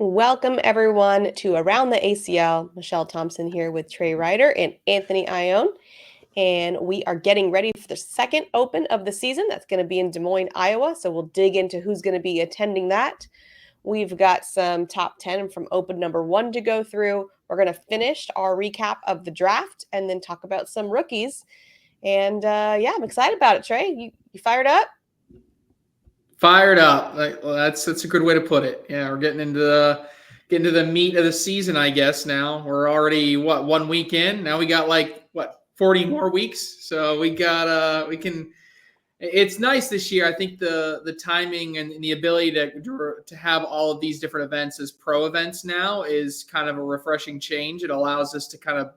Welcome, everyone, to Around the ACL. Michelle Thompson here with Trey Ryder and Anthony Ione. And we are getting ready for the second Open of the season. That's going to be in Des Moines, Iowa. So we'll dig into who's going to be attending that. We've got some top 10 from Open number 1 to go through. We're going to finish our recap of the draft and then talk about some rookies. And yeah, I'm excited about it, Trey. You fired up? Fired up. Well, that's a good way to put it. Yeah, we're getting into the meat of the season, I guess. Now we're already 1 week in. Now we got 40 more weeks. So we can. It's nice this year. I think the timing and the ability to have all of these different events as pro events now is kind of a refreshing change. It allows us to kind of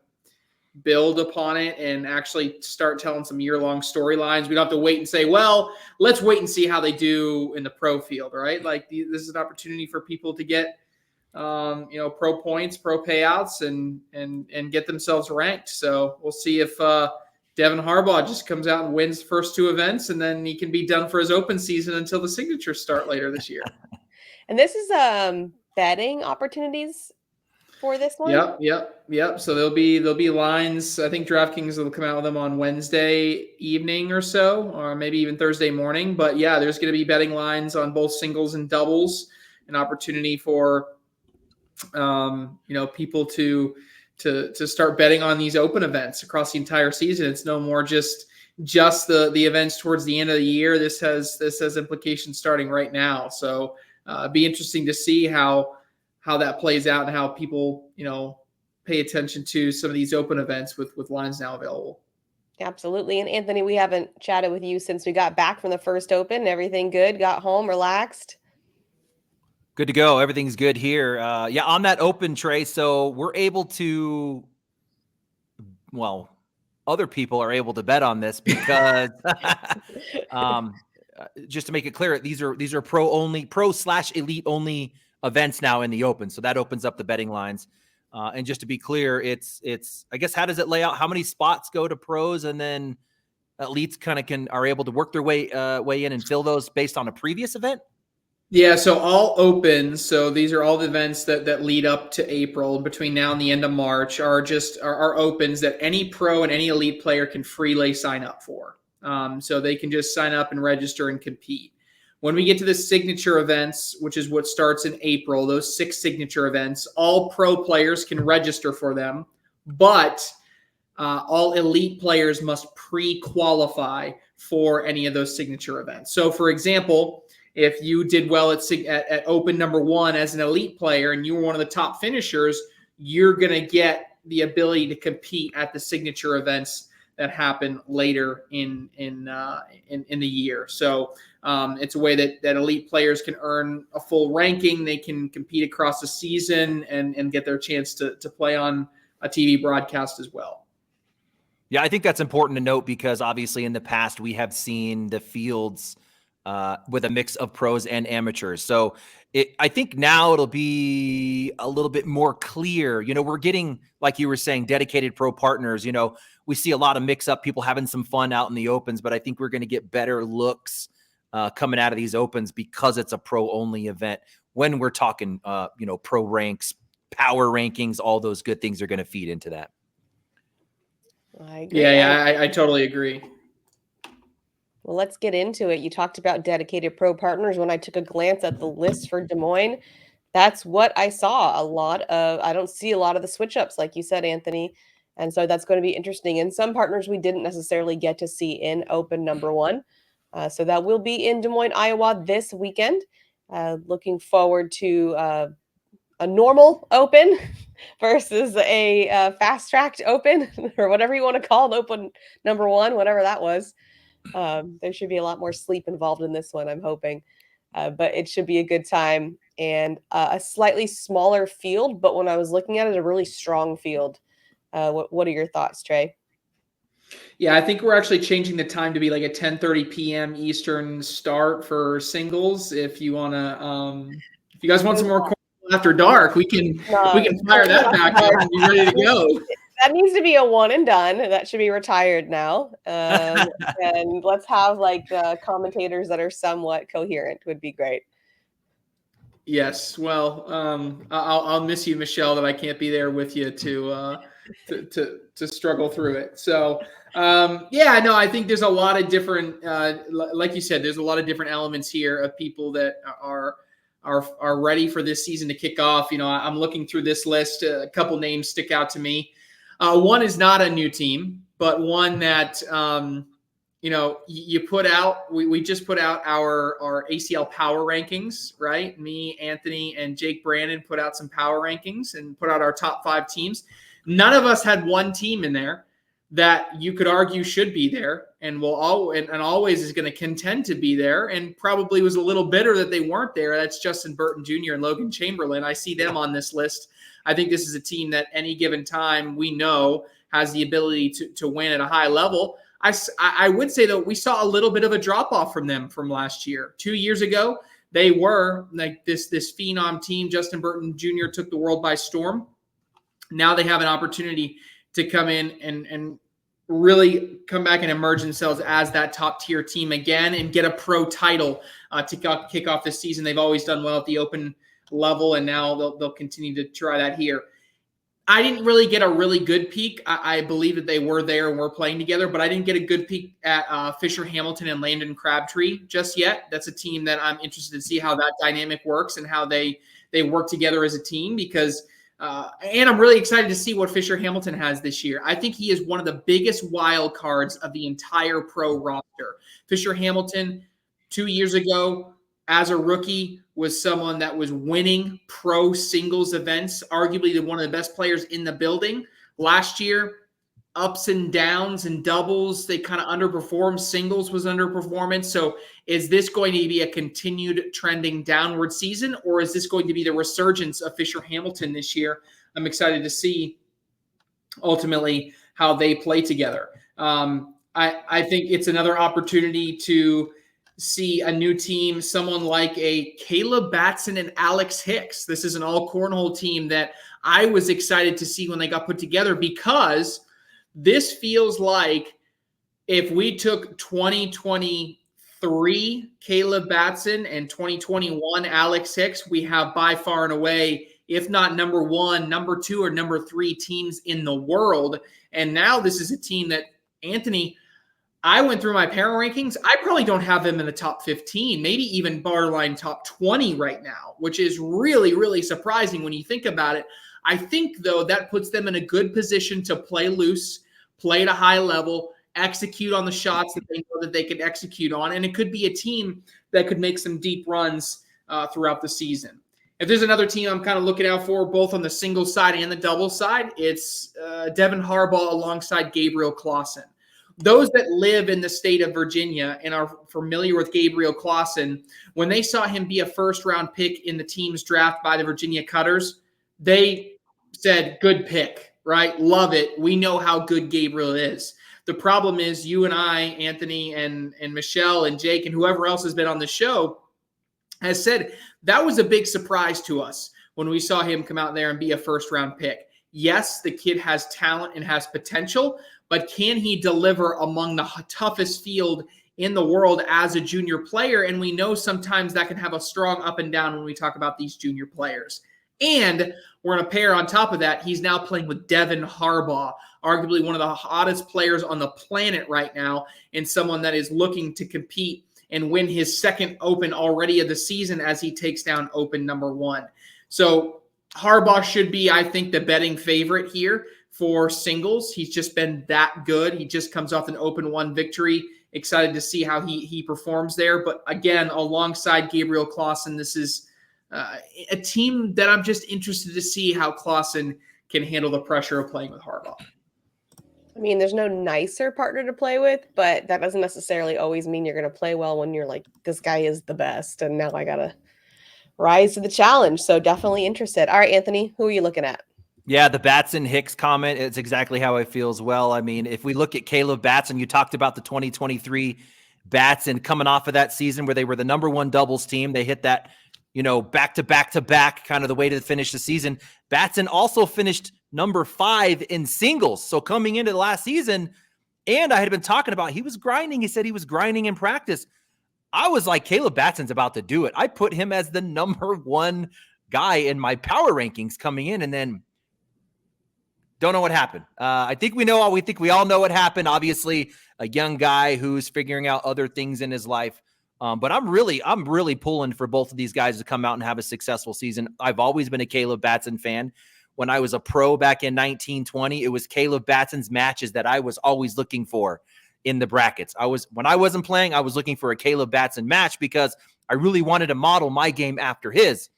build upon it and actually start telling some year-long storylines. We don't have to wait and say, well, let's wait and see how they do in the pro field, right? This is an opportunity for people to get pro points, pro payouts, and get themselves ranked. So we'll see if Devin Harbaugh just comes out and wins the first 2 events, and then he can be done for his open season until the signatures start later this year. And this is betting opportunities for this one? Yep. So there'll be lines. I think DraftKings will come out with them on Wednesday evening or so, or maybe even Thursday morning. But yeah, there's going to be betting lines on both singles and doubles, an opportunity for people to start betting on these open events across the entire season. It's no more just the events towards the end of the year. This has implications starting right now. So it'd be interesting to see how that plays out and how people, pay attention to some of these open events with lines now available. Absolutely. And Anthony, we haven't chatted with you since we got back from the first Open. Everything good? Got home, relaxed? Good to go. Everything's good here. On that Open, Trey, so we're able to, other people are able to bet on this because just to make it clear, these are pro/elite only events now in the Open. So that opens up the betting lines. And just to be clear, it's I guess, how does it lay out? How many spots go to pros, and then elites are able to work their way in and fill those based on a previous event? Yeah, so all Opens, so these are all the events that lead up to April between now and the end of March are Opens that any pro and any elite player can freely sign up for. So they can just sign up and register and compete. When we get to the signature events, which is what starts in April, those 6 signature events, all pro players can register for them, but all elite players must pre-qualify for any of those signature events. So, for example, if you did well at Open number 1 as an elite player and you were one of the top finishers, you're going to get the ability to compete at the signature events that happen later in the year. So it's a way that elite players can earn a full ranking. They can compete across the season and get their chance to play on a TV broadcast as well. Yeah, I think that's important to note because obviously in the past we have seen the fields with a mix of pros and amateurs. So I think now it'll be a little bit more clear. We're getting, like you were saying, dedicated pro partners. We see a lot of mix-up, people having some fun out in the Opens, but I think we're going to get better looks coming out of these Opens because it's a pro-only event. When we're talking, pro ranks, power rankings, all those good things are going to feed into that. I agree. Yeah, I totally agree. Well, let's get into it. You talked about dedicated pro partners. When I took a glance at the list for Des Moines, that's what I saw. I don't see a lot of the switch ups, like you said, Anthony. And so that's going to be interesting. And some partners we didn't necessarily get to see in Open number 1. So that will be in Des Moines, Iowa this weekend. Looking forward to a normal Open versus a fast-tracked Open or whatever you want to call it, Open number 1, whatever that was. There should be a lot more sleep involved in this one, I'm hoping. But it should be a good time. And a slightly smaller field, but when I was looking at it, a really strong field. What are your thoughts, Trey? Yeah, I think we're actually changing the time to be like a 10:30 p.m. Eastern start for singles. If you want to, if you guys want some more after dark, we can fire that back up and be ready to go. That needs to be a one and done. That should be retired now. And let's have commentators that are somewhat coherent would be great. Yes. Well, I'll miss you, Michelle, that I can't be there with you to struggle through it. So, yeah, no, I think there's a lot of different, like you said, there's a lot of different elements here of people that are ready for this season to kick off. I'm looking through this list. A couple names stick out to me. One is not a new team, but one that, you put out, we just put out our ACL power rankings, right? Me, Anthony, and Jake Brandon put out some power rankings and put out our top 5 teams. None of us had one team in there that you could argue should be there and always is going to contend to be there, and probably was a little bitter that they weren't there. That's Justin Burton Jr. and Logan Chamberlain. I see them on this list. I think this is a team that any given time we know has the ability to win at a high level. I would say, though, we saw a little bit of a drop-off from them from last year. 2 years ago, they were like this phenom team. Justin Burton Jr. took the world by storm. Now they have an opportunity to come in and really come back and emerge themselves as that top-tier team again and get a pro title to kick off this season. They've always done well at the open level, and now they'll continue to try that here. I didn't really get a really good peek. I believe that they were there and were playing together, but I didn't get a good peek at Fisher Hamilton and Landon Crabtree just yet. That's a team that I'm interested to see how that dynamic works and how they work together as a team, because and I'm really excited to see what Fisher Hamilton has this year. I think he is one of the biggest wild cards of the entire pro roster. Fisher Hamilton, 2 years ago, as a rookie, was someone that was winning pro singles events, arguably one of the best players in the building. Last year, ups and downs and doubles, they kind of underperformed. Singles was underperformance. So is this going to be a continued trending downward season, or is this going to be the resurgence of Fisher Hamilton this year? I'm excited to see ultimately how they play together. I think it's another opportunity to see a new team, someone like a Caleb Batson and Alex Hicks. This is an all cornhole team that I was excited to see when they got put together, because this feels like if we took 2023 Caleb Batson and 2021 Alex Hicks, we have by far and away, if not number 1, number 2, or number 3 teams in the world. And now this is a team that, Anthony, I went through my power rankings. I probably don't have them in the top 15, maybe even borderline top 20 right now, which is really, really surprising when you think about it. I think, though, that puts them in a good position to play loose, play at a high level, execute on the shots that they know that they can execute on, and it could be a team that could make some deep runs throughout the season. If there's another team I'm kind of looking out for, both on the single side and the double side, it's Devin Harbaugh alongside Gabriel Clausen. Those that live in the state of Virginia and are familiar with Gabriel Clausen, when they saw him be a first-round pick in the team's draft by the Virginia Cutters, they said, good pick, right? Love it. We know how good Gabriel is. The problem is you and I, Anthony, and Michelle and Jake and whoever else has been on the show has said that was a big surprise to us when we saw him come out there and be a first-round pick. Yes, the kid has talent and has potential, but can he deliver among the toughest field in the world as a junior player? And we know sometimes that can have a strong up and down when we talk about these junior players. And we're going to pair on top of that, he's now playing with Devin Harbaugh, arguably one of the hottest players on the planet right now, and someone that is looking to compete and win his second Open already of the season as he takes down Open number 1. So Harbaugh should be, I think, the betting favorite here for singles. He's just been that good. He just comes off an Open 1 victory. Excited to see how he performs there. But again, alongside Gabriel Clausen, this is a team that I'm just interested to see how Clausen can handle the pressure of playing with Harbaugh. I mean, there's no nicer partner to play with, but that doesn't necessarily always mean you're going to play well when you're like, this guy is the best, and now I got to rise to the challenge. So definitely interested. All right, Anthony, who are you looking at? Yeah, the Batson Hicks comment, it's exactly how I feel as well. I mean, if we look at Caleb Batson, you talked about the 2023 Batson coming off of that season where they were the number 1 doubles team. They hit that, back to back to back, kind of the way to finish the season. Batson also finished number 5 in singles. So coming into the last season, and I had been talking about, he was grinding. He said he was grinding in practice. I was like, Caleb Batson's about to do it. I put him as the number one guy in my power rankings coming in, and then don't know what happened. I think we all know what happened. Obviously, a young guy who's figuring out other things in his life. But I'm really pulling for both of these guys to come out and have a successful season. I've always been a Caleb Batson fan. When I was a pro back in 1920, it was Caleb Batson's matches that I was always looking for in the brackets. When I wasn't playing, I was looking for a Caleb Batson match because I really wanted to model my game after his.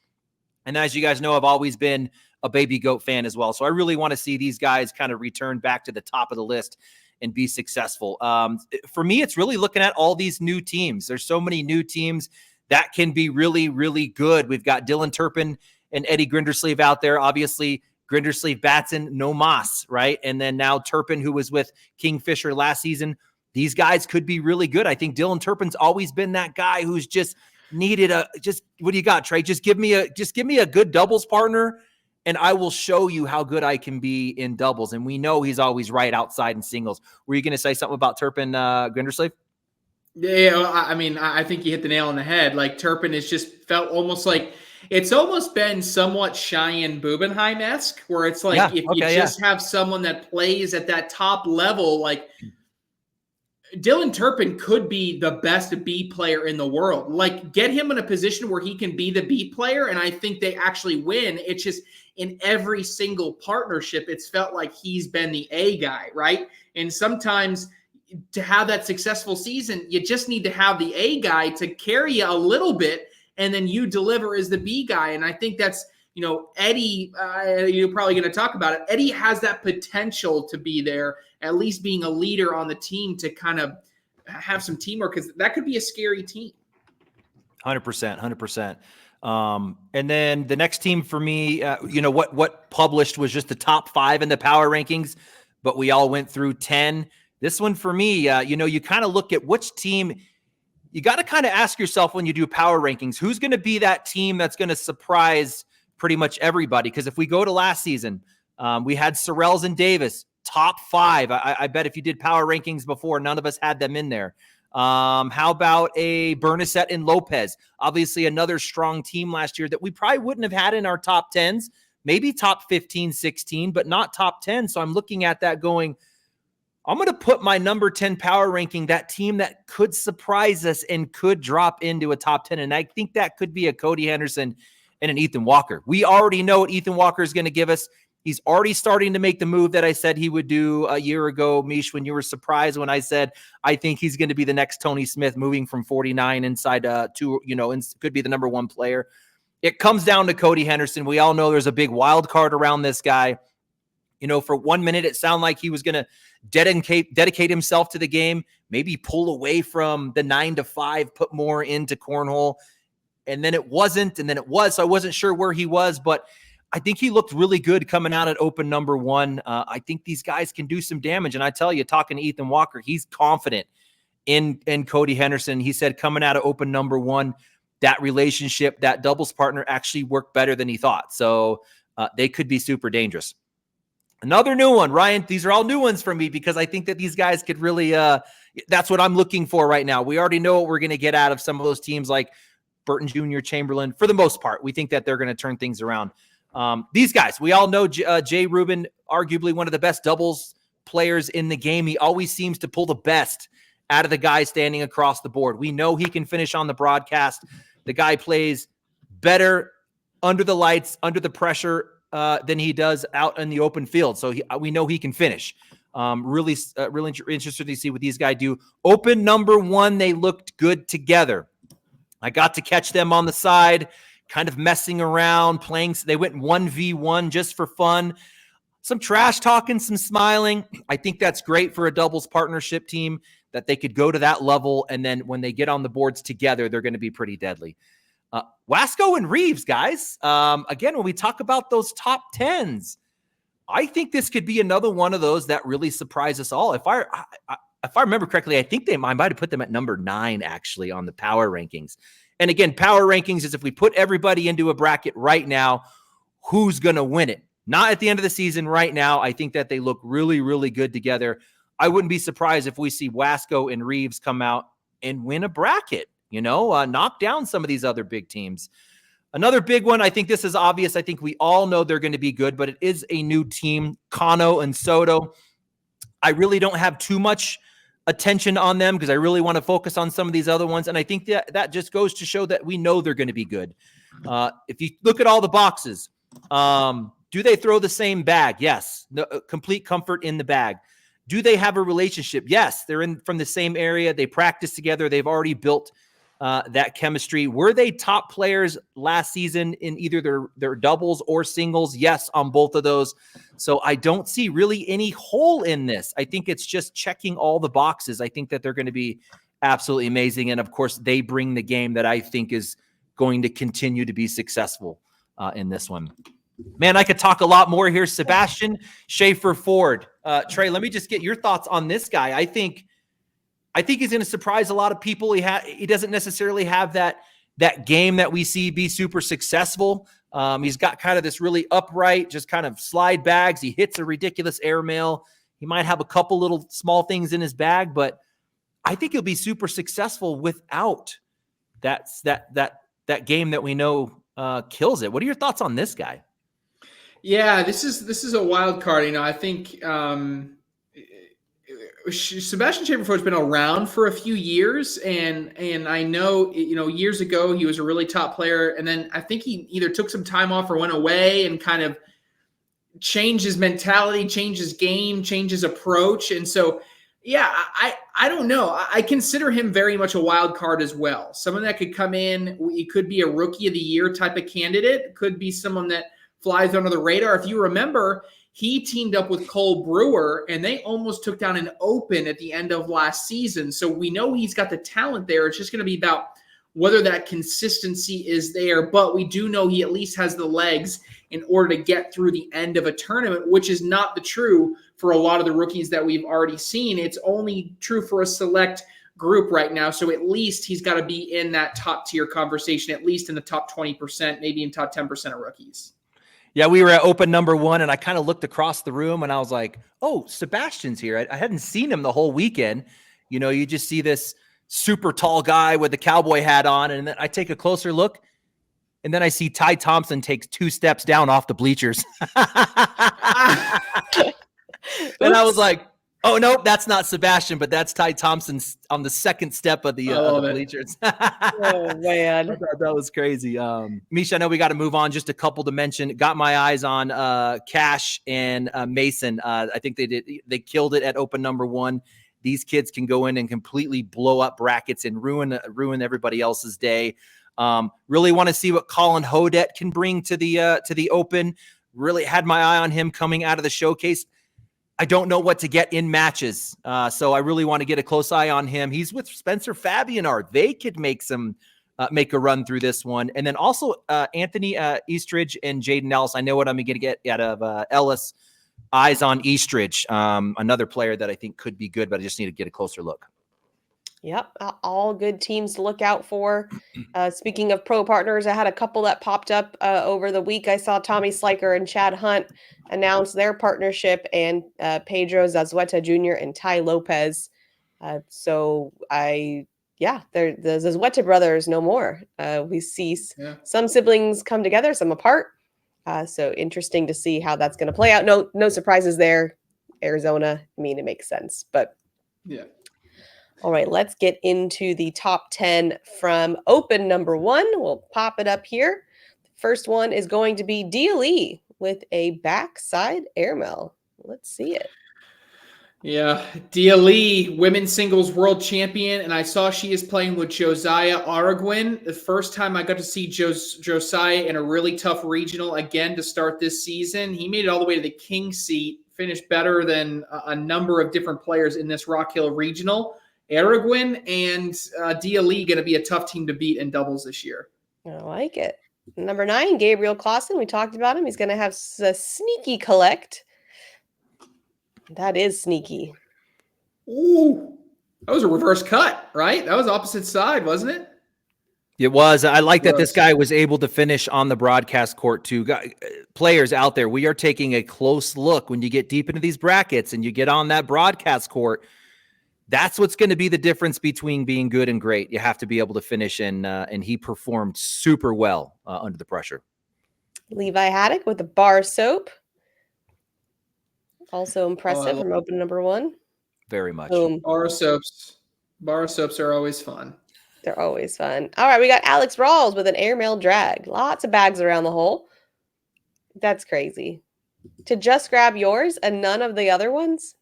And as you guys know, I've always been a Baby Goat fan as well. So I really want to see these guys kind of return back to the top of the list and be successful. For me, it's really looking at all these new teams. There's so many new teams that can be really, really good. We've got Dylan Turpin and Eddie Grindersleeve out there. Obviously, Grindersleeve, Batson, no Moss, right? And then now Turpin, who was with Kingfisher last season. These guys could be really good. I think Dylan Turpin's always been that guy who's just needed what do you got, Trey? Just give me a good doubles partner, and I will show you how good I can be in doubles. And we know he's always right outside in singles. Were you going to say something about Turpin, Grindersleeve? Yeah, I mean, I think you hit the nail on the head. Like, Turpin has just felt almost like it's almost been somewhat Cheyenne Bubenheim-esque, where it's like if you just have someone that plays at that top level, like Dylan Turpin could be the best B player in the world. Like, get him in a position where he can be the B player, and I think they actually win. It's just in every single partnership, it's felt like he's been the A guy, right? And sometimes to have that successful season, you just need to have the A guy to carry you a little bit, and then you deliver as the B guy. And I think that's, Eddie, you're probably going to talk about it. Eddie has that potential to be there, at least being a leader on the team to kind of have some teamwork, because that could be a scary team. 100%. And then the next team for me, what published was just the top 5 in the power rankings, but we all went through 10. This one for me, you kind of look at which team. You got to kind of ask yourself when you do power rankings, who's going to be that team that's going to surprise pretty much everybody. Because if we go to last season, we had Sorrells and Davis, top 5. I bet if you did power rankings before, none of us had them in there. How about a Bernasette and Lopez? Obviously, another strong team last year that we probably wouldn't have had in our top 10s, maybe top 15, 16, but not top 10. So I'm looking at that going, I'm going to put my number 10 power ranking, that team that could surprise us and could drop into a top 10. And I think that could be a Cody Henderson and an Ethan Walker. We already know what Ethan Walker is going to give us. He's already starting to make the move that I said he would do a year ago, Meesh, when you were surprised when I said, I think he's going to be the next Tony Smith, moving from 49 inside to, could be the number 1 player. It comes down to Cody Henderson. We all know there's a big wild card around this guy. For 1 minute, it sounded like he was going to dedicate himself to the game, maybe pull away from the 9 to 5, put more into cornhole. And then it wasn't, and then it was. So I wasn't sure where he was, but I think he looked really good coming out at open number 1. I think these guys can do some damage. And I tell you, talking to Ethan Walker, he's confident in Cody Henderson. He said coming out of open number 1, that relationship, that doubles partner actually worked better than he thought. So they could be super dangerous. Another new one, Ryan. These are all new ones for me because I think that these guys could really, that's what I'm looking for right now. We already know what we're going to get out of some of those teams like Burton Jr., Chamberlain. For the most part, we think that they're going to turn things around. These guys, we all know Jay Rubin, arguably one of the best doubles players in the game. He always seems to pull the best out of the guy standing across the board. We know he can finish on the broadcast. The guy plays better under the lights, under the pressure than he does out in the open field. So we know he can finish. Really interested to see what these guys do. Open number 1, they looked good together. I got to catch them on the side, kind of messing around, playing. They went 1v1 just for fun. Some trash talking, some smiling. I think that's great for a doubles partnership team, that they could go to that level. And then when they get on the boards together, they're going to be pretty deadly. Wasco and Reeves, guys. Again, when we talk about those top 10s, I think this could be another one of those that really surprise us all. If I remember correctly, I think I might have put them at number 9 actually on the power rankings. And again, power rankings is if we put everybody into a bracket right now, who's going to win it? Not at the end of the season right now. I think that they look really, really good together. I wouldn't be surprised if we see Wasco and Reeves come out and win a bracket. knock down some of these other big teams. Another big one, I think this is obvious. I think we all know they're going to be good, but it is a new team, Kano and Soto. I really don't have too much attention on them because I really want to focus on some of these other ones. And I think that just goes to show that we know they're going to be good. If you look at all the boxes, do they throw the same bag? Yes. Complete comfort in the bag. Do they have a relationship? Yes. They're from the same area. They practice together. They've already built that chemistry. Were they top players last season in either their doubles or singles? Yes, on both of those. So I don't see really any hole in this. I think it's just checking all the boxes. I think that they're going to be absolutely amazing. And of course, they bring the game that I think is going to continue to be successful in this one. Man, I could talk a lot more here. Sebastian Schaefer Ford. Trey, let me just get your thoughts on this guy. I think he's going to surprise a lot of people. He doesn't necessarily have that game that we see be super successful. He's got kind of this really upright, just kind of slide bags. He hits a ridiculous airmail. He might have a couple little small things in his bag, but I think he'll be super successful without that game that we know kills it. What are your thoughts on this guy? Yeah, this is a wild card. I think Sebastian Schaefer-Ford's been around for a few years, and I know, years ago he was a really top player, and then I think he either took some time off or went away and kind of changed his mentality, changed his game, changed his approach. And so, yeah, I don't know. I consider him very much a wild card as well. Someone that could come in, he could be a rookie of the year type of candidate, could be someone that flies under the radar. If you remember, he teamed up with Cole Brewer, and they almost took down an Open at the end of last season. So we know he's got the talent there. It's just going to be about whether that consistency is there. But we do know he at least has the legs in order to get through the end of a tournament, which is not the true for a lot of the rookies that we've already seen. It's only true for a select group right now. So at least he's got to be in that top tier conversation, at least in the top 20%, maybe in top 10% of rookies. Yeah, we were at Open number 1, and I kind of looked across the room, and I was like, oh, Sebastian's here. I hadn't seen him the whole weekend. You just see this super tall guy with the cowboy hat on, and then I take a closer look, and then I see Ty Thompson takes 2 steps down off the bleachers. And I was like, oh, nope, that's not Sebastian, but that's Ty Thompson on the second step of the bleachers. Oh, man. That was crazy. Meesh, I know we got to move on. Just a couple to mention. Got my eyes on Cash and Mason. I think they killed it at Open number 1. These kids can go in and completely blow up brackets and ruin everybody else's day. Really want to see what Colin Hodet can bring to the Open. Really had my eye on him coming out of the showcase. I don't know what to get in matches, so I really want to get a close eye on him. He's with Spencer Fabianar. They could make a run through this one. And then also Anthony Eastridge and Jaden Ellis. I know what I'm going to get out of Ellis. Eyes on Eastridge, another player that I think could be good, but I just need to get a closer look. Yep, all good teams to look out for. Speaking of pro partners, I had a couple that popped up over the week. I saw Tommy Sliker and Chad Hunt announce their partnership, and Pedro Zazueta Jr. and Ty Lopez. The Zazueta brothers no more. We see some siblings come together, some apart. So interesting to see how that's going to play out. No surprises there. Arizona, it makes sense, but yeah. All right, let's get into the top 10 from Open number 1. We'll pop it up here. The first one is going to be DLE with a backside airmail. Let's see it. Yeah, DLE, women's singles world champion, and I saw she is playing with Josiah Araguin. The first time I got to see Josiah in a really tough regional again to start this season. He made it all the way to the king seat, finished better than a number of different players in this Rock Hill regional. Araguin and DLE going to be a tough team to beat in doubles this year. I like it. Number 9, Gabriel Clausen. We talked about him. He's going to have a sneaky collect. That is sneaky. Ooh, that was a reverse cut, right? That was opposite side, wasn't it? It was. I like that this guy was able to finish on the broadcast court too. Players out there, we are taking a close look when you get deep into these brackets and you get on that broadcast court. that's what's going to be the difference between being good and great. You have to be able to finish, and he performed super well under the pressure. Levi Haddock with the bar soap. Also impressive from open number 1. Very much. Boom. Bar soaps are always fun. They're always fun. All right, we got Alex Rawls with an airmail drag. Lots of bags around the hole. That's crazy. To just grab yours and none of the other ones?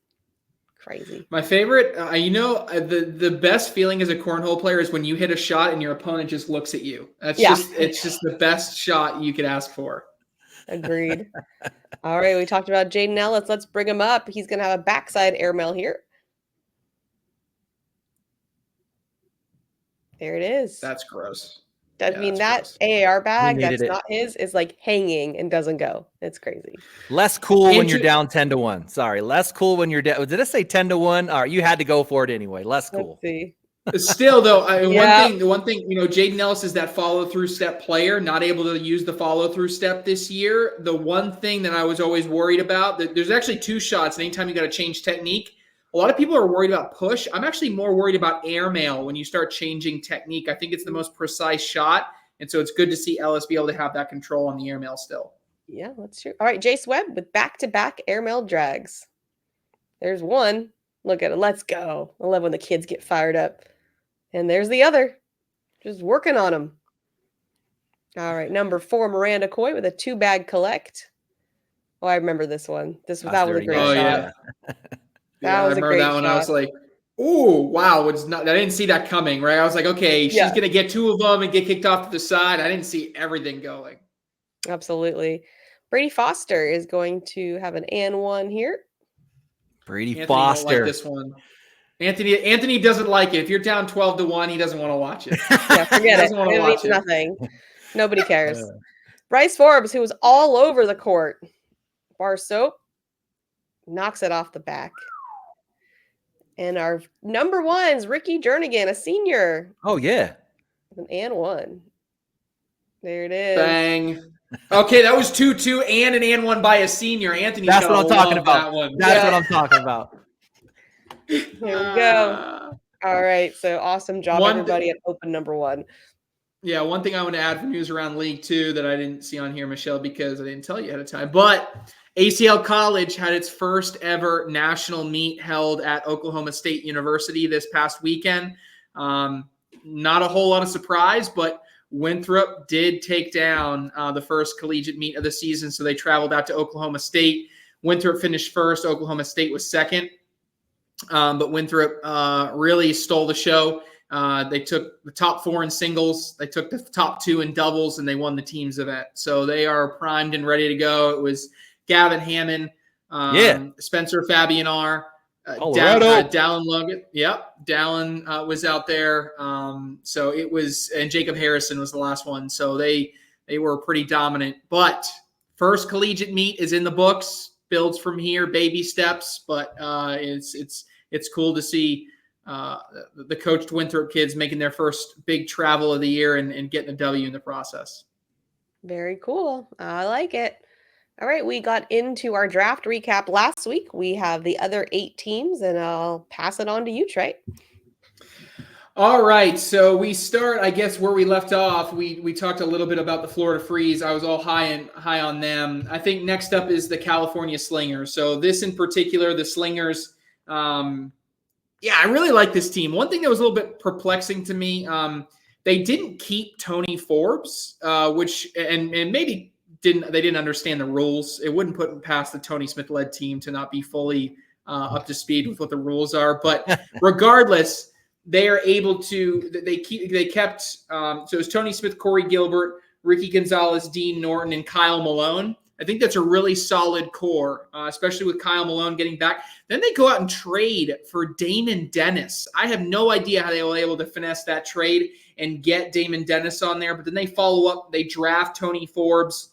Crazy. My favorite, the best feeling as a cornhole player is when you hit a shot and your opponent just looks at you. It's just the best shot you could ask for. Agreed. All right, we talked about Jaden Ellis. Let's bring him up. He's going to have a backside airmail here. There it is. That's gross. That gross. AAR bag that's not his is like hanging and doesn't go. It's crazy. Less cool when you're down 10-1. Sorry, less cool when you're down. Did I say 10-1? All right, you had to go for it anyway. Less cool. Let's see. Still, though, one thing, Jaden Ellis is that follow-through step player, not able to use the follow-through step this year. The one thing that I was always worried about, there's actually 2 shots. Anytime you got to change technique, a lot of people are worried about push. I'm actually more worried about airmail when you start changing technique. I think it's the most precise shot, and so it's good to see Ellis be able to have that control on the airmail still. Yeah, that's true. All right, Jace Webb with back-to-back airmail drags. There's one. Look at it. Let's go. I love when the kids get fired up. And there's the other. Just working on them. All right, number 4, Miranda Coy with a 2-bag collect. Oh, I remember this one. That was a great shot. Yeah. That was I remember that one. I was like, "Ooh, wow!" I didn't see that coming. Right? I was like, "Okay, she's gonna get 2 of them and get kicked off to the side." I didn't see everything going. Absolutely. Brady Foster is going to have an and 1 here. Brady Anthony Foster. Don't like this one. Anthony doesn't like it. If you're down 12-1, he doesn't want to watch it. Yeah, forget it. It means nothing. Nobody cares. Bryce Forbes, who was all over the court. Bar soap knocks it off the back. And our number 1's Ricky Jernigan, a senior. Oh, yeah. An and 1. There it is. Bang. Okay, that was 2-2 and an and 1 by a senior. Anthony's That's what I'm talking about. That one. That's what I'm talking about. Here we go. All right. So awesome job, everybody, at open number 1. Yeah, one thing I want to add for news around League 2 that I didn't see on here, Michelle, because I didn't tell you ahead of time. But ACL College had its first ever national meet held at Oklahoma State University this past weekend. Not a whole lot of surprise, but Winthrop did take down the first collegiate meet of the season, so they traveled out to Oklahoma State. Winthrop finished first. Oklahoma State was second. But Winthrop really stole the show. They took the top 4 in singles. They took the top 2 in doubles, and they won the teams event. So they are primed and ready to go. It was Gavin Hammond, Spencer Fabianar, Dallin Logan. Yep, Dallin was out there. So it was, and Jacob Harrison was the last one. So they were pretty dominant. But first collegiate meet is in the books. Builds from here, baby steps, but it's cool to see the coached Winthrop kids making their first big travel of the year and getting a W in the process. Very cool. I like it. All right, we got into our draft recap last week. We have the other 8 teams, and I'll pass it on to you, Trey. All right, so we start, I guess, where we left off. We talked a little bit about the Florida Freeze. I was all high on them. I think next up is the California Slingers. So this in particular, the Slingers, I really like this team. One thing that was a little bit perplexing to me, they didn't keep Tony Forbes, which maybe they didn't understand the rules. It wouldn't put past the Tony Smith-led team to not be fully up to speed with what the rules are. But regardless, they are able to. They kept. So it was Tony Smith, Corey Gilbert, Ricky Gonzalez, Dean Norton, and Kyle Malone. I think that's a really solid core, especially with Kyle Malone getting back. Then they go out and trade for Damon Dennis. I have no idea how they were able to finesse that trade and get Damon Dennis on there. But then they follow up. They draft Tony Forbes.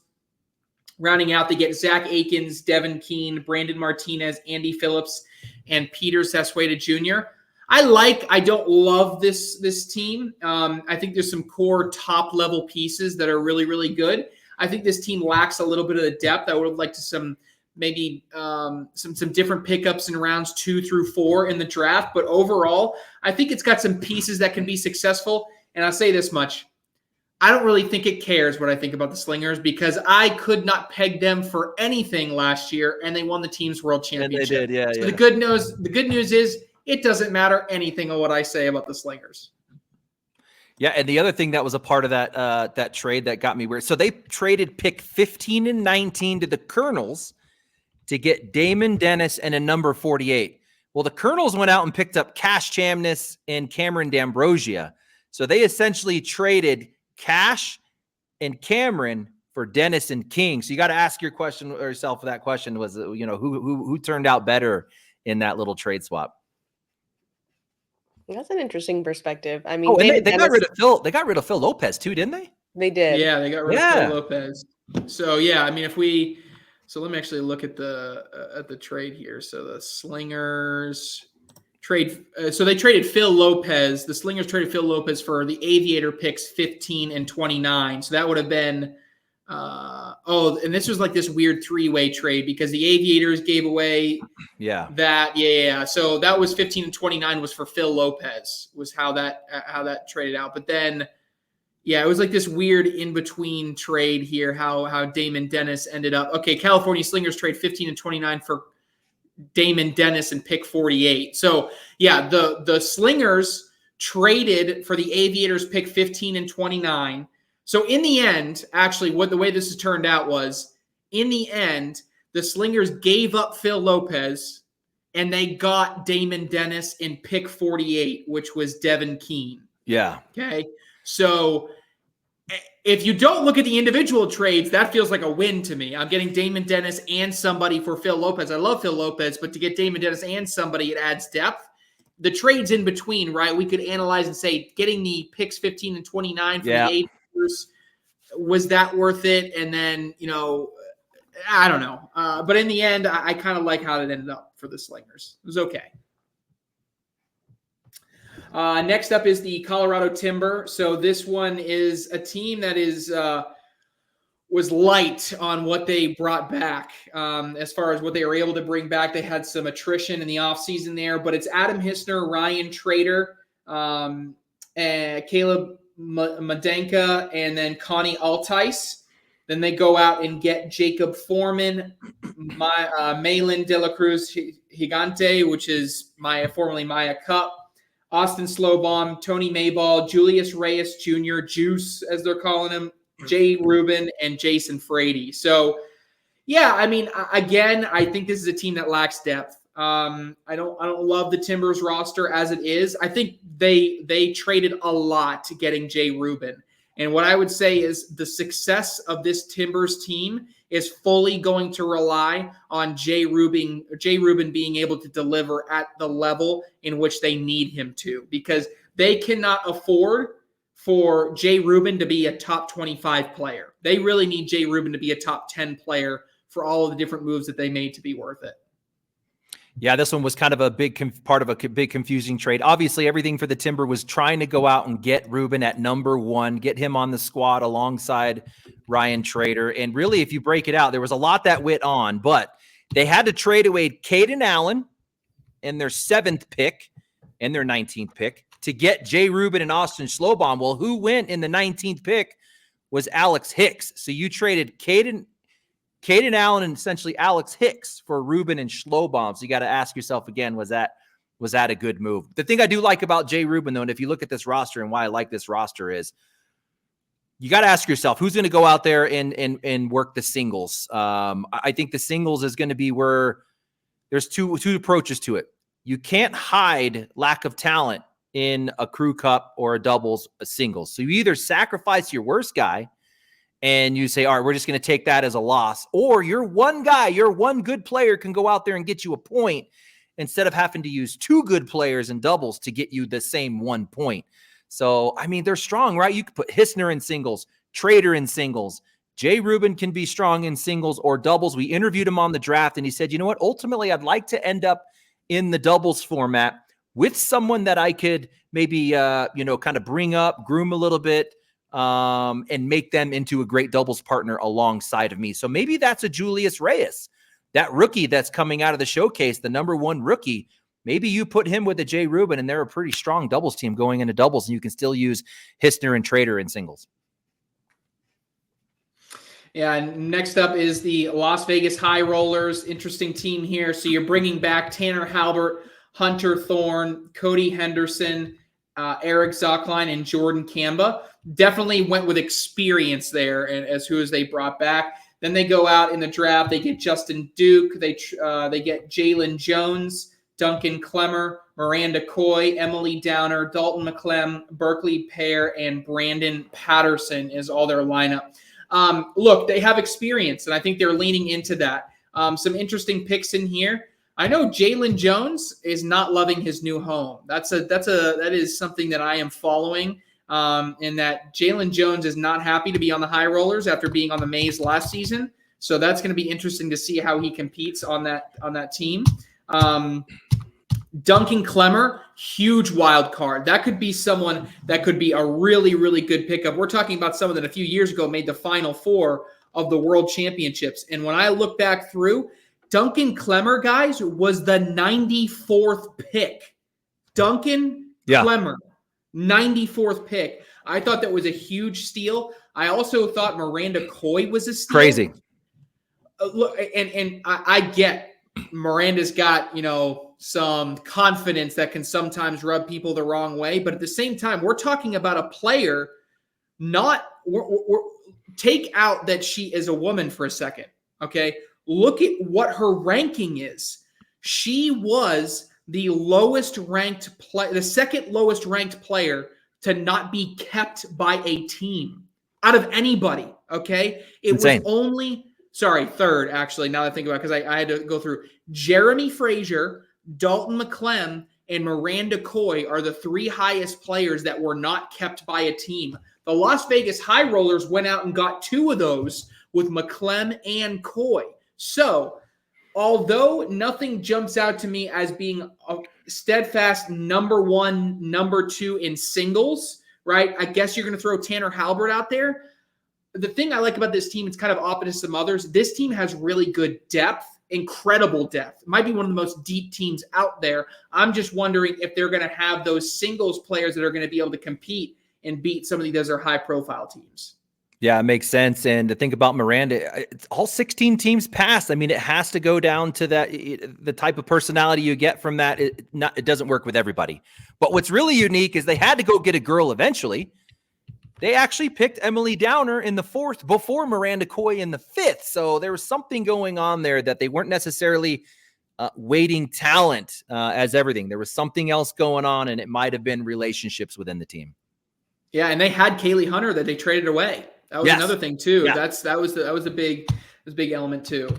Rounding out, they get Zach Akins, Devin Keene, Brandon Martinez, Andy Phillips, and Peter Sesweda Jr. I don't love this team. I think there's some core top-level pieces that are really, really good. I think this team lacks a little bit of the depth. I would have liked some maybe some different pickups in rounds 2 through 4 in the draft. But overall, I think it's got some pieces that can be successful. And I'll say this much. I don't really think it cares what I think about the Slingers because I could not peg them for anything last year, and they won the team's world championship. And they did, yeah. So the good news is it doesn't matter anything of what I say about the Slingers. Yeah, and the other thing that was a part of that trade that got me weird. So they traded pick 15 and 19 to the Colonels to get Damon Dennis and a number 48. Well, the Colonels went out and picked up Cash Chamness and Cameron D'Ambrosia. So they essentially traded Cash and Cameron for Dennis and King. So you got to ask yourself that question was, who turned out better in that little trade swap? That's an interesting perspective. I mean, and they got rid of Phil. They got rid of Phil Lopez too, didn't they? They did. Yeah, they got rid of Phil Lopez. So yeah, I mean, let me actually look at the trade here. So the Slingers trade. So they traded Phil Lopez. The Slingers traded Phil Lopez for the Aviator picks 15 and 29. So that would have been. And this was like this weird 3-way trade because the Aviators gave away that. Yeah. So that was 15 and 29 was for Phil Lopez was how that traded out. But then, yeah, it was like this weird in-between trade here, how Damon Dennis ended up. Okay, California Slingers trade 15 and 29 for Damon Dennis and pick 48. So, yeah, the Slingers traded for the Aviators pick 15 and 29. So in the end, actually, the way this has turned out was, in the end, the Slingers gave up Phil Lopez, and they got Damon Dennis in pick 48, which was Devin Keene. Yeah. Okay. So if you don't look at the individual trades, that feels like a win to me. I'm getting Damon Dennis and somebody for Phil Lopez. I love Phil Lopez, but to get Damon Dennis and somebody, it adds depth. The trades in between, right? We could analyze and say getting the picks 15 and 29 for the Aviators, was that worth it? And then, I don't know. But in the end, I kind of like how it ended up for the Slingers. It was okay. Next up is the Colorado Timber. So this one is a team that was light on what they brought back. As far as what they were able to bring back, they had some attrition in the offseason there, but it's Adam Hissner, Ryan Trader, and Caleb Madenka, and then Connie Altice. Then they go out and get Jacob Foreman, Malin De La Cruz Gigante, which is formerly Maya Cup, Austin Slowbaum, Tony Mayball, Julius Reyes Jr., Juice, as they're calling him, Jay Rubin, and Jason Frady. So, yeah, I mean, again, I think this is a team that lacks depth. I don't love the Timbers roster as it is. I think they traded a lot to getting Jay Rubin. And what I would say is the success of this Timbers team is fully going to rely on Jay Rubin being able to deliver at the level in which they need him to, because they cannot afford for Jay Rubin to be a top 25 player. They really need Jay Rubin to be a top 10 player for all of the different moves that they made to be worth it. Yeah, this one was kind of a big part of a big confusing trade. Obviously, everything for the Timber was trying to go out and get Rubin at number 1, get him on the squad alongside Ryan Trader. And really, if you break it out, there was a lot that went on, but they had to trade away Caden Allen in their 7th pick and their 19th pick to get Jay Rubin and Austin Slowbaum. Well, who went in the 19th pick was Alex Hicks. So you traded Caden Allen and essentially Alex Hicks for Rubin and Slowbaum. So you got to ask yourself again, was that a good move? The thing I do like about Jay Rubin, though, and if you look at this roster and why I like this roster, is you got to ask yourself, who's going to go out there and work the singles? I think the singles is going to be where there's two approaches to it. You can't hide lack of talent in a crew cup or a doubles, a singles. So you either sacrifice your worst guy and you say, all right, we're just going to take that as a loss. Or your one guy, your one good player can go out there and get you a point instead of having to use 2 good players in doubles to get you the same 1 point. So, I mean, they're strong, right? You could put Hissner in singles, Trader in singles. Jay Rubin can be strong in singles or doubles. We interviewed him on the draft, and he said, you know what? Ultimately, I'd like to end up in the doubles format with someone that I could maybe, kind of bring up, groom a little bit, and make them into a great doubles partner alongside of me. So maybe that's a Julius Reyes that rookie that's coming out of the showcase, the number 1 rookie, maybe you put him with the Jay Rubin, and they're a pretty strong doubles team going into doubles, and you can still use Hissner and Trader in singles. Yeah, and next up is the Las Vegas High Rollers. Interesting team here. So you're bringing back Tanner Halbert, Hunter Thorne, Cody Henderson, Eric Zockline, and Jordan Kamba. Definitely went with experience there as who as they brought back. Then they go out in the draft. They get Justin Duke. They get Jalen Jones, Duncan Clemmer, Miranda Coy, Emily Downer, Dalton McClem, Berkeley Pear, and Brandon Patterson is all their lineup. Look, they have experience, and I think they're leaning into that. Some interesting picks in here. I know Jalen Jones is not loving his new home. That is something that I am following. In that Jalen Jones is not happy to be on the High Rollers after being on the Mays last season. So that's going to be interesting to see how he competes on that team. Duncan Clemmer, huge wild card. That could be someone that could be a really, really good pickup. We're talking about someone that a few years ago made the Final Four of the World Championships. And when I look back through, Duncan Clemmer, guys, was the 94th pick. Duncan Clemmer, 94th pick. I thought that was a huge steal. I also thought Miranda Coy was a steal. Crazy. Look, and I get Miranda's got, some confidence that can sometimes rub people the wrong way. But at the same time, we're talking about a player, take out that she is a woman for a second, okay? Look at what her ranking is. She was the lowest ranked player, the second lowest ranked player to not be kept by a team out of anybody, okay? Insane. Was only, third, actually, now that I think about it, because I had to go through. Jeremy Frazier, Dalton McClem, and Miranda Coy are the 3 highest players that were not kept by a team. The Las Vegas High Rollers went out and got 2 of those with McClem and Coy. So, although nothing jumps out to me as being a steadfast number 1, number 2 in singles, right? I guess you're going to throw Tanner Halbert out there. The thing I like about this team, it's kind of opposite to some others. This team has really good depth. Incredible depth. It might be one of the most deep teams out there. I'm just wondering if they're going to have those singles players that are going to be able to compete and beat some of these other high-profile teams. Yeah, it makes sense. And to think about Miranda, it's all 16 teams passed. I mean, it has to go down to that, the type of personality you get from that. It doesn't work with everybody. But what's really unique is they had to go get a girl eventually. They actually picked Emily Downer in the 4th before Miranda Coy in the 5th. So there was something going on there that they weren't necessarily weighting talent as everything. There was something else going on, and it might have been relationships within the team. Yeah, and they had Kaylee Hunter that they traded away. That was another thing too. Yeah. That was a big element too.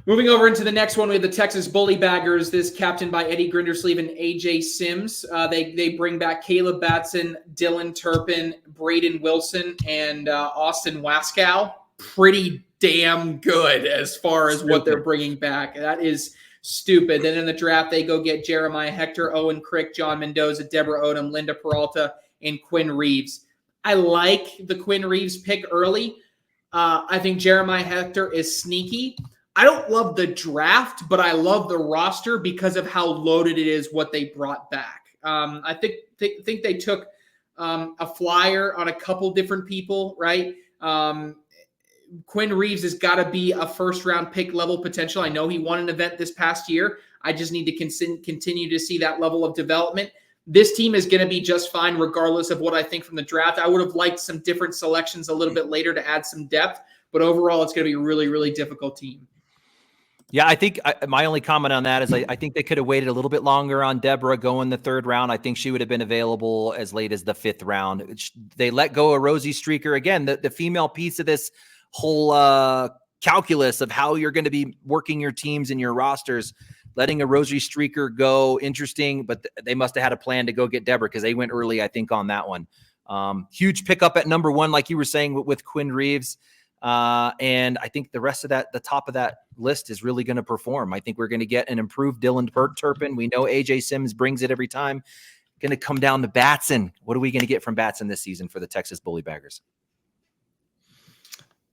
Moving over into the next one, we have the Texas Bully Baggers. This captained by Eddie Grindersleeve and AJ Sims. They bring back Caleb Batson, Dylan Turpin, Braden Wilson, and Austin Waskow. Pretty damn good as far as what they're bringing back. That is stupid. Then in the draft, they go get Jeremiah Hector, Owen Crick, John Mendoza, Deborah Odom, Linda Peralta, and Quinn Reeves. I like the Quinn Reeves pick early. I think Jeremiah Hector is sneaky. I don't love the draft, but I love the roster because of how loaded it is what they brought back. I think they took a flyer on a couple different people, right? Quinn Reeves has got to be a first-round pick level potential. I know he won an event this past year. I just need to continue to see that level of development. This team is going to be just fine regardless of what I think from the draft. I would have liked some different selections a little bit later to add some depth, but overall it's going to be a really, really difficult team. Yeah, I think my only comment on that is I think they could have waited a little bit longer on Deborah going the 3rd round. I think she would have been available as late as the 5th round. They let go of Rosie Streaker. Again, the female piece of this whole calculus of how you're going to be working your teams and your rosters, letting a Rosie Streaker go, interesting, but they must have had a plan to go get Deborah because they went early, I think, on that one. Huge pickup at number 1, like you were saying, with Quinn Reeves. And I think the rest of the top of that list is really going to perform. I think we're going to get an improved Dylan Turpin. We know AJ Sims brings it every time. Going to come down to Batson. What are we going to get from Batson this season for the Texas Bully Baggers?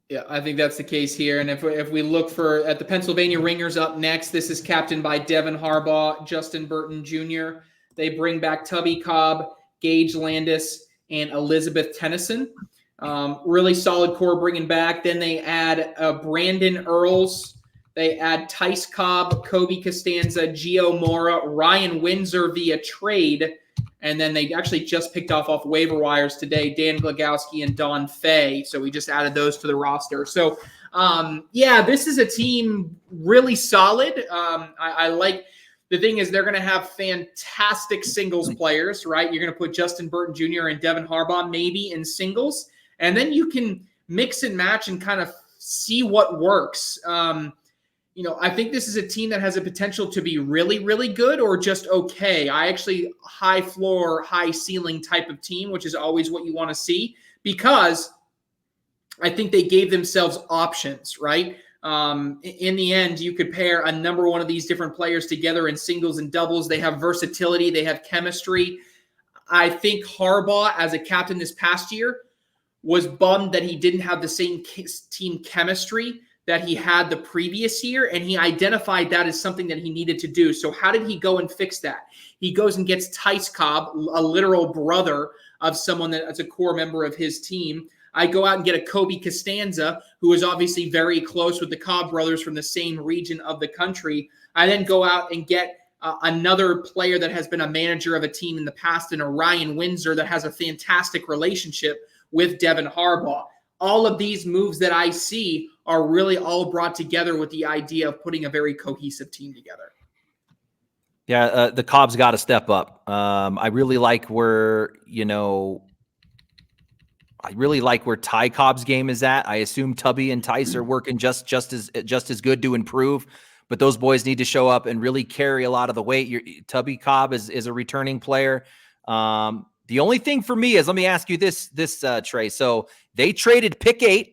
Yeah, I think that's the case here. And if we look at the Pennsylvania Ringers up next, this is captained by Devin Harbaugh, Justin Burton Jr. They bring back Tubby Cobb, Gage Landis, and Elizabeth Tennyson. Really solid core bringing back. Then they add Brandon Earls. They add Tice Cobb, Kobe Costanza, Gio Mora, Ryan Windsor via trade. And then they actually just picked off waiver wires today, Dan Glagowski and Don Fay. So we just added those to the roster. So, yeah, this is a team really solid. I like the thing is they're going to have fantastic singles players, right? You're going to put Justin Burton Jr. and Devin Harbaugh maybe in singles. And then you can mix and match and kind of see what works. I think this is a team that has a potential to be really, really good or just okay. I actually high floor, high ceiling type of team, which is always what you want to see because I think they gave themselves options, right? In the end, you could pair a number one of these different players together in singles and doubles. They have versatility. They have chemistry. I think Harbaugh, as a captain this past year, was bummed that he didn't have the same team chemistry that he had the previous year, and he identified that as something that he needed to do. So how did he go and fix that? He goes and gets Tice Cobb, a literal brother of someone that's a core member of his team. I go out and get a Kobe Costanza, who is obviously very close with the Cobb brothers from the same region of the country. I then go out and get another player that has been a manager of a team in the past, and a Ryan Windsor that has a fantastic relationship with Devin Harbaugh. All of these moves that I see are really all brought together with the idea of putting a very cohesive team together. Yeah, the Cobb's got to step up. I really like where Ty Cobb's game is at. I assume Tubby and Tice are working just as good to improve, but those boys need to show up and really carry a lot of the weight. Tubby Cobb is a returning player. The only thing for me is, let me ask you this, Trey. So they traded pick 8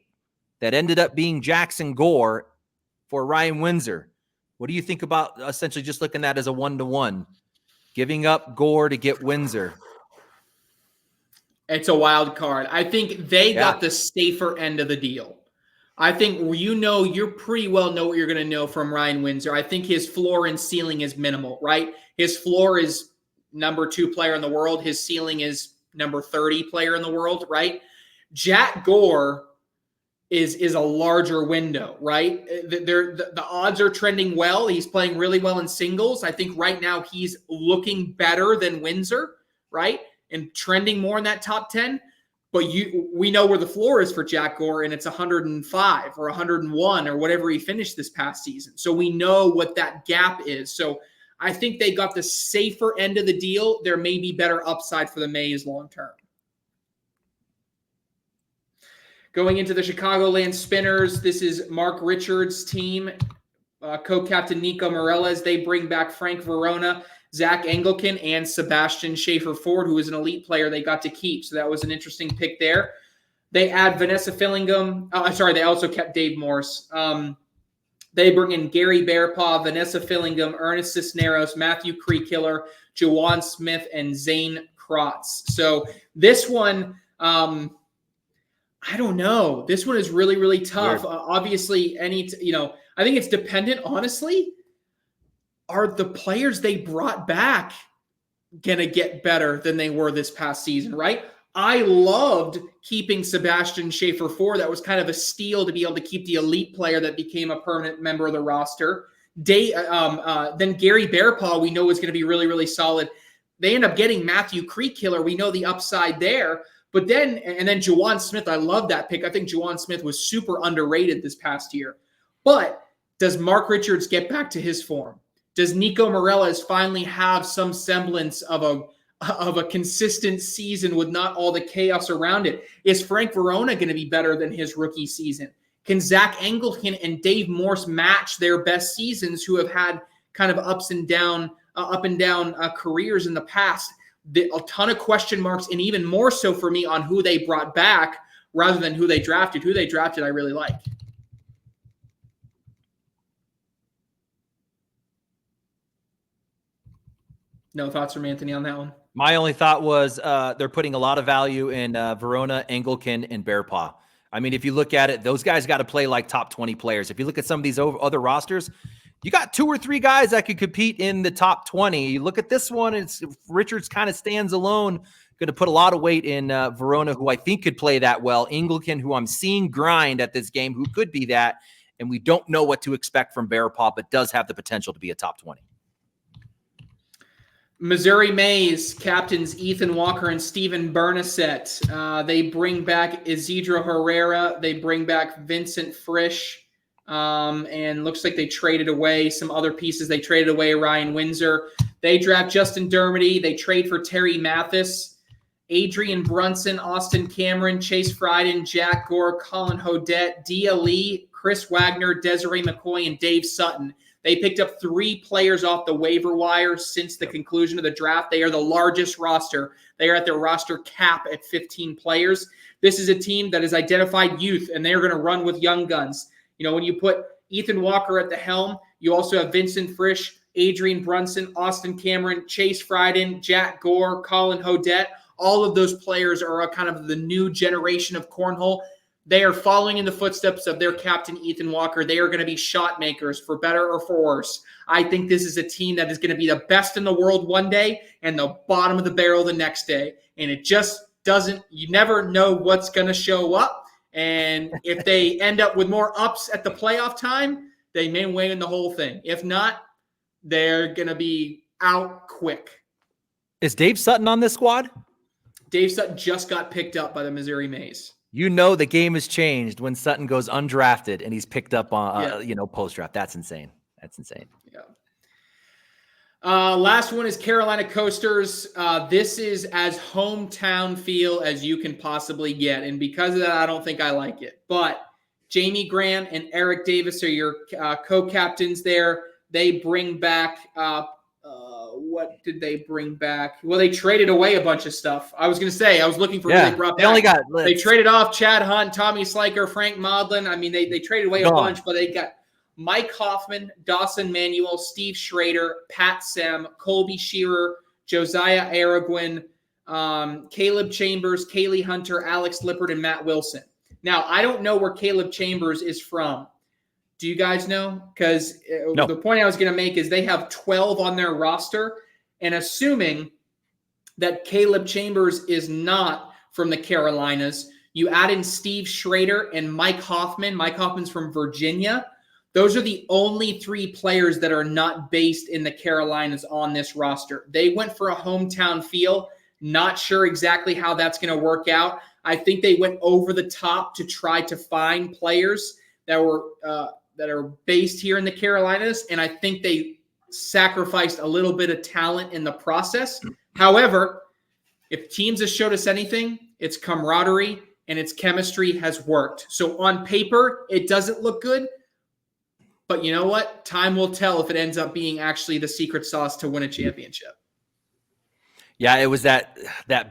that ended up being Jackson Gore for Ryan Windsor. What do you think about essentially just looking at that as a 1-to-1, giving up Gore to get Windsor? It's a wild card. I think they got the safer end of the deal. I think you pretty well know what you're going to know from Ryan Windsor. I think his floor and ceiling is minimal, right? His floor is number 2 player in the world. His ceiling is number 30 player in the world, right? Jack Gore is a larger window, right? The odds are trending well. He's playing really well in singles. I think right now he's looking better than Windsor, right? And trending more in that top 10. But we know where the floor is for Jack Gore, and it's 105 or 101 or whatever he finished this past season. So we know what that gap is. So I think they got the safer end of the deal. There may be better upside for the Mays long term. Going into the Chicagoland Spinners, this is Mark Richards' team. Co-captain Nico Morales. They bring back Frank Verona, Zach Engelken, and Sebastian Schaefer-Ford, who is an elite player they got to keep. So that was an interesting pick there. They add Vanessa Fillingham. They also kept Dave Morse. They bring in Gary Bearpaw, Vanessa Fillingham, Ernest Cisneros, Matthew Creekiller, Jawan Smith, and Zane Krotz. So this one, I don't know. This one is really, really tough. Obviously, I think it's dependent, honestly. Are the players they brought back going to get better than they were this past season, right? I loved keeping Sebastian Schaefer-Ford. That was kind of a steal to be able to keep the elite player that became a permanent member of the roster. Then Gary Bearpaw, we know is going to be really, really solid. They end up getting Matthew Creekiller. We know the upside there. But then Jawan Smith, I love that pick. I think Jawan Smith was super underrated this past year. But does Mark Richards get back to his form? Does Nico Morales finally have some semblance of a consistent season with not all the chaos around it? Is Frank Verona going to be better than his rookie season? Can Zach Engelken and Dave Morse match their best seasons, who have had kind of up and down careers in the past? A ton of question marks, and even more so for me on who they brought back rather than who they drafted. Who they drafted, I really like. No thoughts from Anthony on that one? My only thought was they're putting a lot of value in Verona, Engelken, and Bearpaw. I mean, if you look at it, those guys got to play like top 20 players. If you look at some of these other rosters, you got 2 or 3 guys that could compete in the top 20. You look at this one, it's Richards kind of stands alone. Going to put a lot of weight in Verona, who I think could play that well. Anglican, who I'm seeing grind at this game, who could be that. And we don't know what to expect from Bear Paw, but does have the potential to be a top 20. Missouri Mays captains Ethan Walker and Steven Bernasset. They bring back Isidro Herrera. They bring back Vincent Frisch. And looks like they traded away some other pieces. They traded away Ryan Windsor. They draft Justin Dermody. They trade for Terry Mathis, Adrian Brunson, Austin Cameron, Chase Frieden, Jack Gore, Colin Hodette, Dia Lee, Chris Wagner, Desiree McCoy, and Dave Sutton. They picked up 3 players off the waiver wire since the conclusion of the draft. They are the largest roster. They are at their roster cap at 15 players. This is a team that has identified youth, and they are going to run with young guns. You know, when you put Ethan Walker at the helm, you also have Vincent Frisch, Adrian Brunson, Austin Cameron, Chase Frieden, Jack Gore, Colin Hodette. All of those players are a kind of the new generation of cornhole. They are following in the footsteps of their captain, Ethan Walker. They are going to be shot makers, for better or for worse. I think this is a team that is going to be the best in the world one day and the bottom of the barrel the next day. And it just doesn't – you never know what's going to show up. And if they end up with more ups at the playoff time, they may win the whole thing. If not, they're going to be out quick. Is Dave Sutton on this squad? Dave Sutton just got picked up by the Missouri Mays. You know the game has changed when Sutton goes undrafted and he's picked up on, post-draft. That's insane. That's insane. Yeah. Last one is Carolina Coasters. This is as hometown feel as you can possibly get. And because of that, I don't think I like it. But Jamie Grant and Eric Davis are your co-captains there. They bring back what did they bring back? Well, they traded away a bunch of stuff. I was going to say, I was looking for who they brought back. They traded off Chad Hunt, Tommy Sliker, Frank Modlin. I mean, they traded away a bunch, but they got Mike Hoffman, Dawson Manuel, Steve Schrader, Pat Sem, Colby Shearer, Josiah Aragwin, Caleb Chambers, Kaylee Hunter, Alex Lippert, and Matt Wilson. Now, I don't know where Caleb Chambers is from. Do you guys know? Because the point I was going to make is they have 12 on their roster, and assuming that Caleb Chambers is not from the Carolinas, you add in Steve Schrader and Mike Hoffman. Mike Hoffman's from Virginia. Those are the only 3 players that are not based in the Carolinas on this roster. They went for a hometown feel. Not sure exactly how that's going to work out. I think they went over the top to try to find players that are based here in the Carolinas, and I think they sacrificed a little bit of talent in the process. However, if teams have showed us anything, it's camaraderie and its chemistry has worked. So on paper, it doesn't look good, but you know what? Time will tell if it ends up being actually the secret sauce to win a championship. Yeah, it was that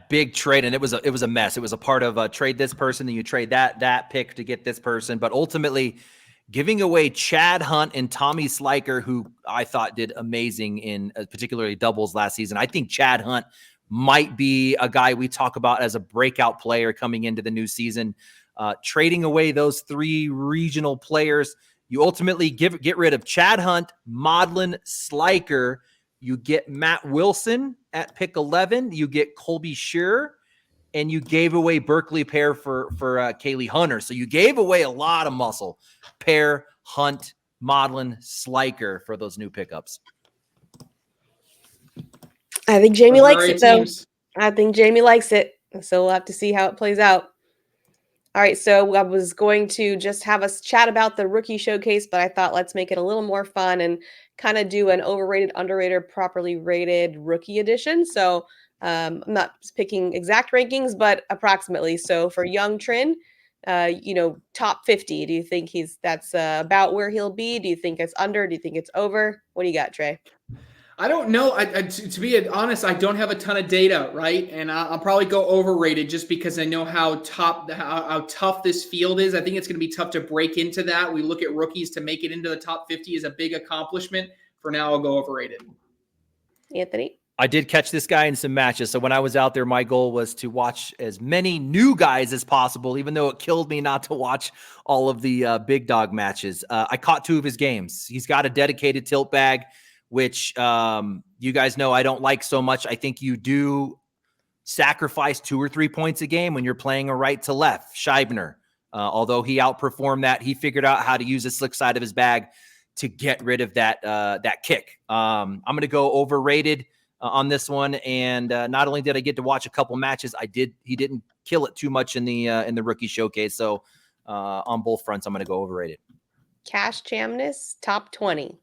big trade, and it was a mess. It was a part of trade this person, then you trade that pick to get this person, but ultimately giving away Chad Hunt and Tommy Sliker, who I thought did amazing in particularly doubles last season. I think Chad Hunt might be a guy we talk about as a breakout player coming into the new season. Trading away those 3 regional players, you ultimately get rid of Chad Hunt, Modlin, Sliker. You get Matt Wilson at pick 11. You get Colby Shearer, and you gave away Berkeley Pear for Kaylee Hunter. So you gave away a lot of muscle. Pear, Hunt, Modlin, Sliker for those new pickups. I think Jamie likes it, though. I think Jamie likes it. So we'll have to see how it plays out. All right, so I was going to just have us chat about the rookie showcase, but I thought let's make it a little more fun and kind of do an overrated, underrated, properly rated rookie edition. So I'm not picking exact rankings, but approximately. So for young Trin, top 50, do you think that's about where he'll be? Do you think it's under? Do you think it's over? What do you got, Trey? I don't know. To be honest, I don't have a ton of data, right? And I'll probably go overrated just because I know how tough this field is. I think it's going to be tough to break into that. We look at rookies to make it into the top 50 is a big accomplishment. For now, I'll go overrated. Anthony? I did catch this guy in some matches. So when I was out there, my goal was to watch as many new guys as possible, even though it killed me not to watch all of the big dog matches. I caught 2 of his games. He's got a dedicated tilt bag, which you guys know I don't like so much. I think you do sacrifice 2 or 3 points a game when you're playing a right to left. Scheibner, although he outperformed that, he figured out how to use the slick side of his bag to get rid of that kick. I'm going to go overrated on this one, and not only did I get to watch a couple matches, he didn't kill it too much in the rookie showcase. So on both fronts, I'm going to go overrated. Cash Chamness, top 20.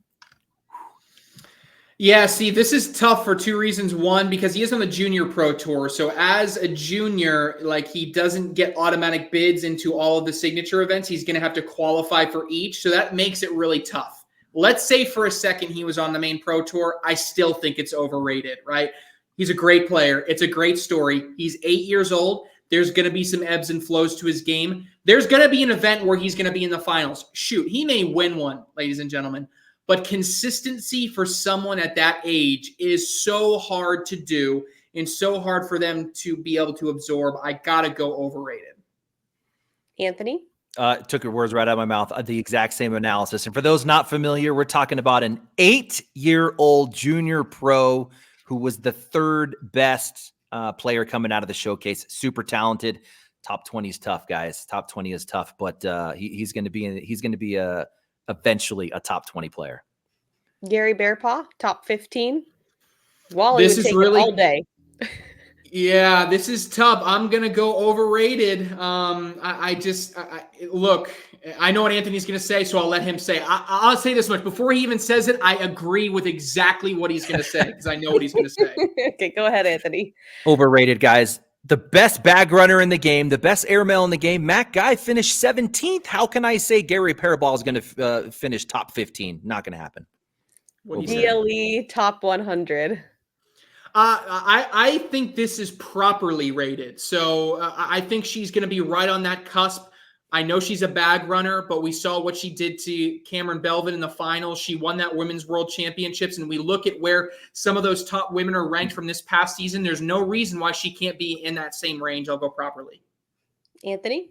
Yeah, see, this is tough for 2 reasons. One, because he is on the junior pro tour. So as a junior, like, he doesn't get automatic bids into all of the signature events. He's going to have to qualify for each. So that makes it really tough. Let's say for a second he was on the main pro tour. I still think it's overrated, right? He's a great player. It's a great story. He's 8 years old. There's going to be some ebbs and flows to his game. There's going to be an event where he's going to be in the finals. Shoot, he may win one, ladies and gentlemen. But consistency for someone at that age is so hard to do and so hard for them to be able to absorb. I got to go overrated. Anthony? Took your words right out of my mouth. The exact same analysis. And for those not familiar, we're talking about an 8-year-old junior pro who was the 3rd best player coming out of the showcase. Super talented. Top 20 is tough, guys. Top 20 is tough, but he's going to be eventually a top 20 player. Gary Bearpaw, top 15. Wally This would is take really it all day. Yeah, this is tough. I'm going to go overrated. Look, I know what Anthony's going to say, so I'll let him say. I'll say this much. Before he even says it, I agree with exactly what he's going to say because I know what he's going to say. Okay, go ahead, Anthony. Overrated, guys. The best bag runner in the game, the best airmail in the game. Matt Guy finished 17th. How can I say Gary Parabol is going to finish top 15? Not going to happen. DLE top 100. I think this is properly rated. So I think she's going to be right on that cusp. I know she's a bag runner, but we saw what she did to Cameron Belvin in the finals. She won that Women's World Championships, and we look at where some of those top women are ranked from this past season. There's no reason why she can't be in that same range. I'll go properly. Anthony?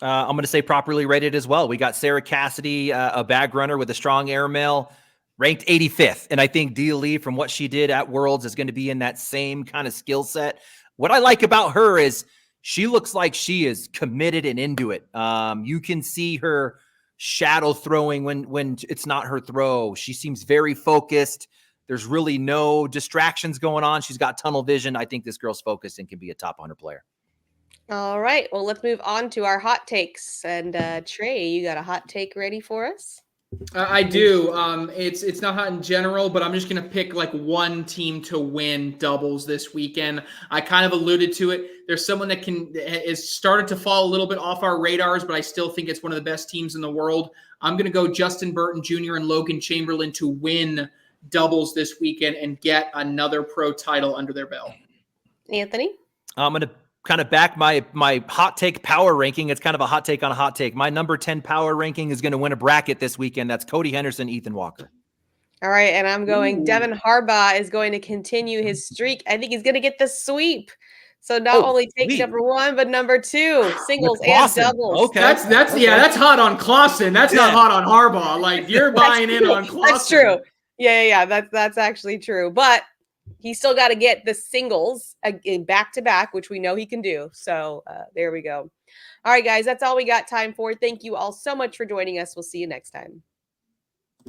I'm going to say properly rated as well. We got Sarah Cassidy, a bag runner with a strong airmail, ranked 85th. And I think Dia Lee, from what she did at Worlds, is going to be in that same kind of skill set. What I like about her is she looks like she is committed and into it. You can see her shadow throwing when it's not her throw. She seems very focused. There's really no distractions going on. She's got tunnel vision. I think this girl's focused and can be a top 100 player. All right. Well, let's move on to our hot takes. And Trey, you got a hot take ready for us? I do. It's not hot in general, but I'm just going to pick like one team to win doubles this weekend. I kind of alluded to it. There's someone that is started to fall a little bit off our radars, but I still think it's one of the best teams in the world. I'm going to go Justin Burton Jr. and Logan Chamberlain to win doubles this weekend and get another pro title under their belt. Anthony? I'm going to kind of back my hot take power ranking. It's kind of a hot take on a hot take. My number 10 power ranking is going to win a bracket this weekend. That's Cody Henderson, Ethan Walker. All right, and I'm going Devin Harbaugh is going to continue his streak. I think he's going to get the sweep. So not only take number 1, but number 2, singles and doubles. Okay. That's hot on Clausen. That's not hot on Harbaugh. Like, you're buying in on Clausen. That's true. Yeah. That's actually true. But he's still got to get the singles back to back, which we know he can do. So there we go. All right, guys, that's all we got time for. Thank you all so much for joining us. We'll see you next time.